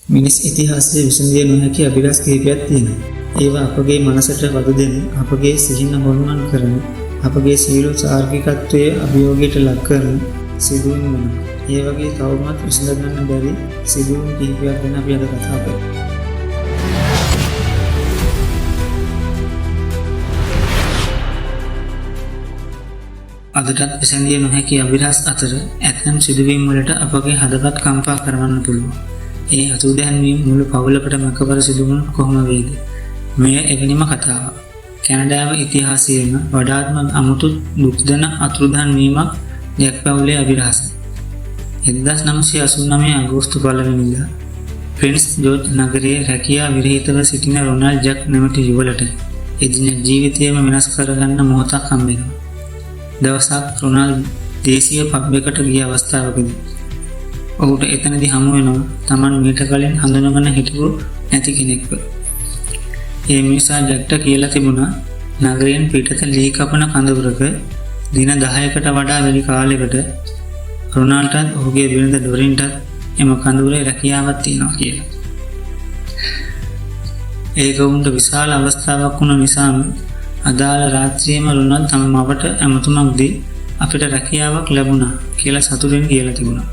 මිනිස් ඉතිහාසයේ විසඳිය නොහැකි අභිරහස් කිහිපයක් තියෙනවා. ඒවා අපගේ මනසට වද දෙන, අපගේ සිහින හොල්මන් කරන, අපගේ සීල සාර්ගිකත්වයේ අභියෝගයට ලක් කරන සිදුවීම් වෙනවා. ඒ වගේ තවමත් විසඳ ගන්න බැරි සිදුවීම් කිහිපයක් ගැන අපි අද කතා කරමු. අදටත් විසඳිය නොහැකි අභිරහස් අතර ඇතැම් සිදුවීම් වලට අපගේ හදවත් කම්පා කරවන්න පුළුවන්. ඒ අතුරුදහන්වීම මුළු පවුලකටම එකවර සිදුවුණු කොහොම වේද? මෙය එවැනිම කතාවක්. කැනඩාව ඉතිහාසයේම වඩාත්ම අමුතු දුක්දන අතුරුදහන්වීමක් ජැක් පවුලේ අභිරහස. 1989 අගෝස්තු 1 වෙනිදා ප්‍රින්ස් ජෝර්ජ් නගරයේ රැකියා විරහිතව සිටින රොනාල්ඩ් ජැක් නැමැති යුවලට එදින ජීවිතයම වෙනස් කරගන්න මොහොතක් හම්බෙනවා. දවසක් රොනාල්ඩ් දේශීය පබ් එකට ගිය අවස්ථාවකදී ඔහුට එතනදී හමු වෙනවා Taman මීට කලින් හඳුනගෙන හිටපු නැති කෙනෙක්ව. ඒ මිනිසා ජැක්ට කියලා තිබුණා නගරයෙන් පිටත ලී කපන කඳවුරක දින 10කට වඩා වැඩි කාලයකට රොනාල්ඩ්ටත් ඔහුගේ බිරිඳ ඩොරින්ටත් එම කඳවුරේ රැකියාවක් තියෙනවා කියලා. ඒක වුන්ට විශාල අවස්ථාවක් වුණ නිසාම අදාළ රාත්‍රියේම රොනාල්ඩ් තම මවට ඇමතුමක් දී අපිට රැකියාවක් ලැබුණා කියලා සතුටින් කියලා තිබුණා.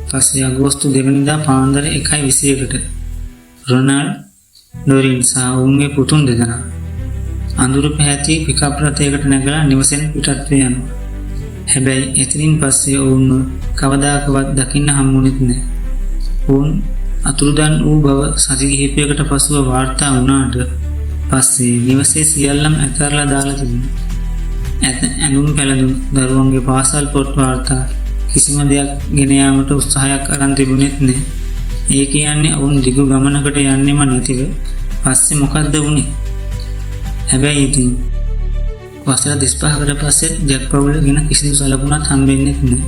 පස්සේ අගෝස්තු 2 වෙනිදා පාන්දර 1:21ට රොනාල්ඩ් ඩොරින් සහ ඔවුන්ගේ පුතුන් දෙදෙනා අඳුරු පැහැති පිකප් රථයකට නැගලා නිවසෙන් පිටත් වේ යනවා. හැබැයි එතනින් පස්සේ ඔවුන්ව කවදාකවත් දකින්න හම්බුනේත් නැහැ. ඔවුන් අතුරුදන් වූ බව සති කිහිපයකට පසුව වාර්තා වුණාට පස්සේ නිවසේ සියල්ලම ඇතරලා දාලා තිබුණා. ඇඳුම් පැළඳුම්, දරුවන්ගේ පාසල් පොත් වාර්තා කිසිම දෙයක් ගෙන යාමට උත්සාහයක් අරන් තිබුණෙත් නැහැ. ඒ කියන්නේ ඔවුන් දිගු ගමනකට යන්නෙම නැතිව පස්සේ මොකද්ද වුනේ? හැබැයි ඉතින් වසර 35කට පස්සේ ජැක් පවුල ගැන කිසිදු සලකුණක් හම්බෙන්නේ නැහැ.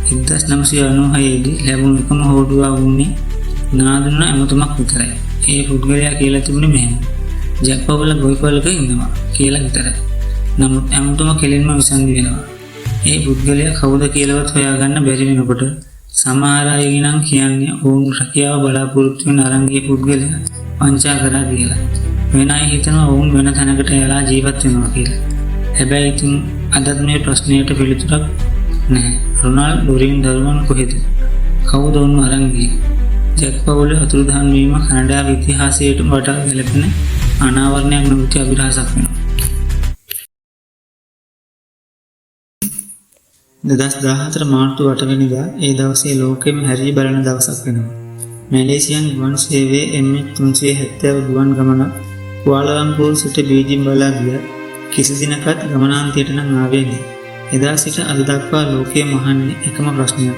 1996 දී ලැබුණු එකම හෝඩුවා වුණේ නාදුන ඇමතුමක් විතරයි. ඒ පුද්ගලයා කියලා තිබුණේ මෙහෙම. ජැක් පවුල ගොවිපළක ඉන්නවා කියලා විතරයි. නමුත් ඇමතුම කෙලින්ම විසන්දි වෙනවා. ඒ පුද්ගලයා කවුද කියලාවත් හොයාගන්න බැරි වෙනකොට සමහර අය නම් කියන්නේ ඔවුන් රැකියාව බලාපොරොත්තු වෙන අරංගිය පුද්ගලයා වංචා කරා කියලා. වෙන අය හිතනවා ඔවුන් වෙන තැනකට යලා ජීවත් වෙනවා කියලා. හැබැයි ඉතින් අදත් මේ ප්‍රශ්නයට පිළිතුරක් නැහැ. රොනාල්ඩ් ඩොරින් දරුවන් කොහෙද? කවුද ඔවුන් අරන් ගියේ? ජැක් පවුලේ අතුරුදහන් වීම කැනඩාවේ ඉතිහාසයට වඩා ගැළපෙන අනාවරණයක් නොවිත අභිරහසක් වෙනවා. 2014 මාර්තු 8 වෙනිදා ඒ දවසේ ලෝකෙම හැරී බලන දවසක් වෙනවා. මැලේසියන් ගුවන් සේවයේ MH370 ගුවන් ගමනක් කුවාලාලම්පූර් සිට බීජිං බලා ගිය කිසි දිනකත් ගමනාන්තයට නම් ආවේ නැහැ. එදා සිට අද දක්වා ලෝකයේ මහන්නේ එකම ප්‍රශ්නයක්.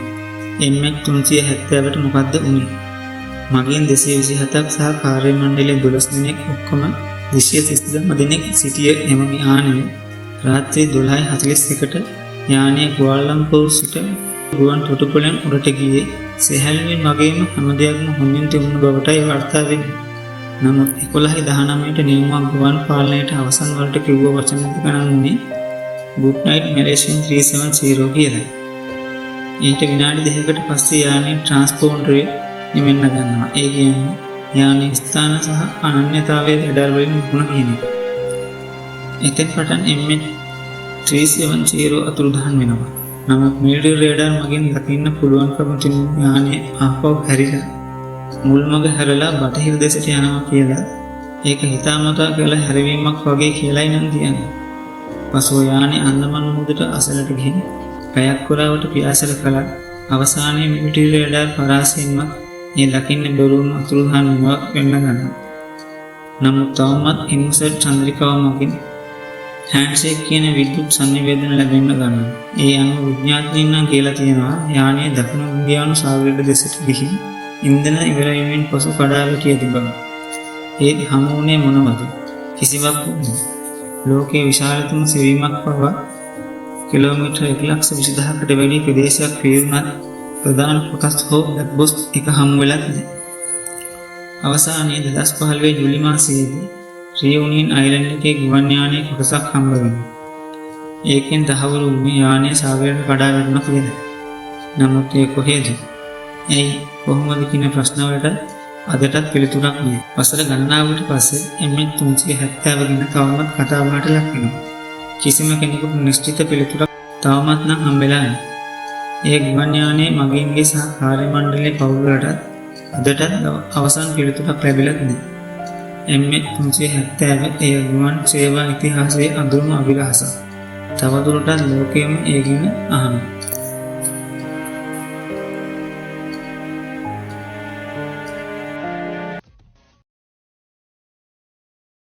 MH370ට මොකද්ද වුනේ? මගින් 227ක් සහ කාර්ය මණ්ඩලයේ 12 දෙනෙක් ඔක්කොම 239 දෙනෙක් සිටියේ එම යානය රාත්‍රී 12:41ට යානයේ කුවාලාලම්පූර් සිට ගුවන් තොටුපළෙන් උඩට ගියේ සැහැල්ලුවෙන් වගේම හැම දෙයක්ම හොඳින් තිබුණු බවටයි වාර්තා වෙන්නේ. නමුත් 11:19ට නියමුවක් ගුවන් පාලනයට අවසන් වලට කිව්ව වචන දෙක නම් උනේ good night Malaysian 370 කියලා. ඊට විනාඩි 2කට පස්සේ යානයේ ට්‍රාන්ස්පෝන්ඩරේ නිවෙන්න ගන්නවා. ඒ කියන්නේ යානයේ ස්ථාන සහ අනන්‍යතාවයේ රඩාර් වලින් මුණ ගැනීම. එතෙන් පටන් MH370 අතුරුදහන් වෙනවා. නමුත් මිලිටරි රඩාර් මගින් දකින්න පුළුවන්කම තිබුණු යානයේ ආපහු හැරිලා මුල්මග හැරලා බටහිර දෙසට යනවා කියලා ඒක හිතාමතා කළ හැරවීමක් වගේ කියලායි නම් කියන්නේ. පසුව යානේ අන්දමන් මුහුදට අසලට ගිහින් පැයක් පුරාවට පියාසර කළා. අවසානයේ මිලිටරි රඩාර් පරාසයෙන්ම ඒ දකින්න බැරුණු අතුරුදහන් වෙනවා වෙන්න ගන්නවා. නමුත් තවමත් ඉන්සර්ට් චන්ද්‍රිකාව මගින් හෑන්ඩ්ෂේක් කියන විද්‍යුත් සංනිවේදන ලැබෙන්න ගන්නවා. ඒ අනුව විද්‍යාඥයින් නම් කියලා තියෙනවා යානයේ දකුණු ඉන්දියානු සාගරයට දෙසට ගිහින් ඉන්ධන ඉවර වීමෙන් පසු කඩා වැටී ඇති බව. ඒත් හමු වුණේ මොනවද? කිසිවක් නෑ. ලෝකයේ විශාලතම සෙවීමක් පවා කිලෝමීටර් 1,20,000කට වැඩි ප්‍රදේශයක් පිරුණත් ප්‍රධාන කොටස් හෝ බ්ලැක් බොක්ස් එක හමු වෙලත් නෑ. අවසානයේ 2015 ජූලි මාසයේදී රියුනියන් අයිලන්ඩ් එකේ ගුවන් යානයේ කොටසක් හම්බ වෙනවා. ඒකෙන් දහවුරු වුණේ යානය සාගරයට කඩා වැටුණා කියලා. නමුත් ඒ කොහෙද? ඇයි කොහොමද කියන ප්‍රශ්නවලට අදටත් පිළිතුරක් නෑ. වසර ගණනාවකට පස්සේ M370 ගැන තවමත් කතා බහට ලක් වෙනවා. කිසිම කෙනෙකුට නිශ්චිත පිළිතුරක් තවමත් නම් හම්බෙලා නෑ. ඒ ගුවන් යානයේ මගීන්ගේ සහ කාර්ය මණ්ඩලයේ පවුල්වලට අදටත් අවසන් පිළිතුරක් ලැබිලත් නෑ. M370 ඒ ගුවන් සේවා ඉතිහාසයේ අඳුරුම අභිලාෂයක්. තවදුරටත් ලෝකයේම ඒ ගැන අහනවා.